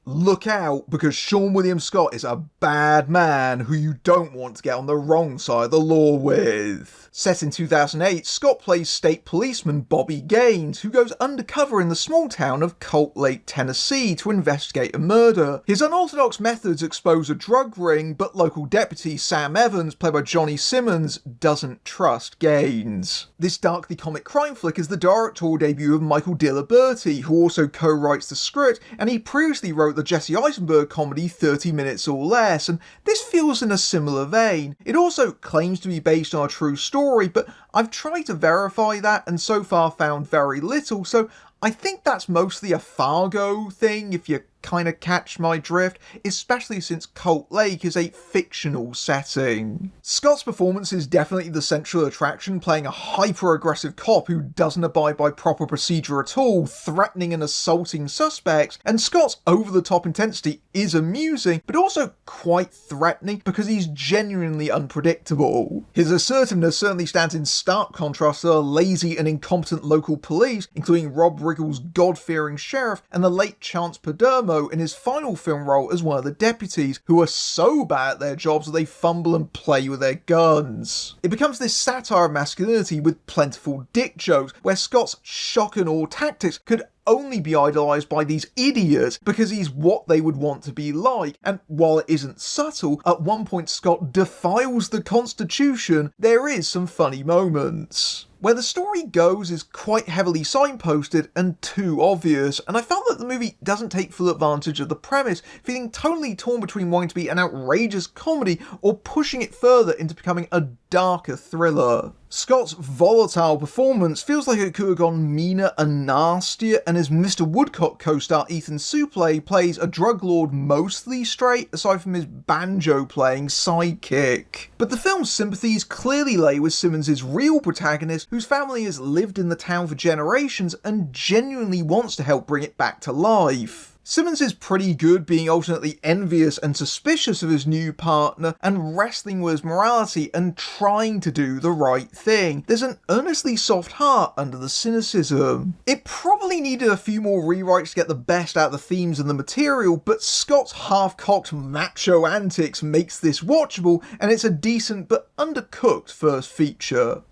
look out, because Seann William Scott is a bad man who you don't want to get on the wrong side of the law with. Set in 2008, Scott plays state policeman Bobby Gaines, who goes undercover in the small town of Colt Lake, Tennessee to investigate a murder. His unorthodox methods expose a drug ring, but local deputy Sam Evans, played by Johnny Simmons, doesn't trust Gaines. This darkly comic crime flick is the directorial debut of Michael DiLiberti, who also co-writes the script, and he previously wrote the Jesse Eisenberg comedy 30 Minutes or Less, and this feels in a similar vein. It also claims to be based on a true story, but I've tried to verify that and so far found very little, so I think that's mostly a Fargo thing, if you kind of catch my drift, especially since Colt Lake is a fictional setting. Scott's performance is definitely the central attraction, playing a hyper-aggressive cop who doesn't abide by proper procedure at all, threatening and assaulting suspects, and Scott's over-the-top intensity is amusing, but also quite threatening because he's genuinely unpredictable. His assertiveness certainly stands in stark contrast to the lazy and incompetent local police, including Rob Riggle's God-fearing sheriff and the late Chance Padermo in his final film role as one of the deputies, who are so bad at their jobs that they fumble and play with their guns. It becomes this satire of masculinity with plentiful dick jokes, where Scott's shock and awe tactics could only be idolised by these idiots because he's what they would want to be like, and while it isn't subtle, at one point Scott defiles the Constitution, there is some funny moments. Where the story goes is quite heavily signposted and too obvious, and I felt that the movie doesn't take full advantage of the premise, feeling totally torn between wanting to be an outrageous comedy or pushing it further into becoming a darker thriller. Scott's volatile performance feels like it could have gone meaner and nastier, and his Mr. Woodcock co-star Ethan Suplee plays a drug lord mostly straight, aside from his banjo-playing sidekick. But the film's sympathies clearly lay with Simmons' real protagonist, whose family has lived in the town for generations and genuinely wants to help bring it back to life. Simmons is pretty good being alternately envious and suspicious of his new partner and wrestling with his morality and trying to do the right thing. There's an earnestly soft heart under the cynicism. It probably needed a few more rewrites to get the best out of the themes and the material, but Scott's half-cocked macho antics makes this watchable, and it's a decent but undercooked first feature.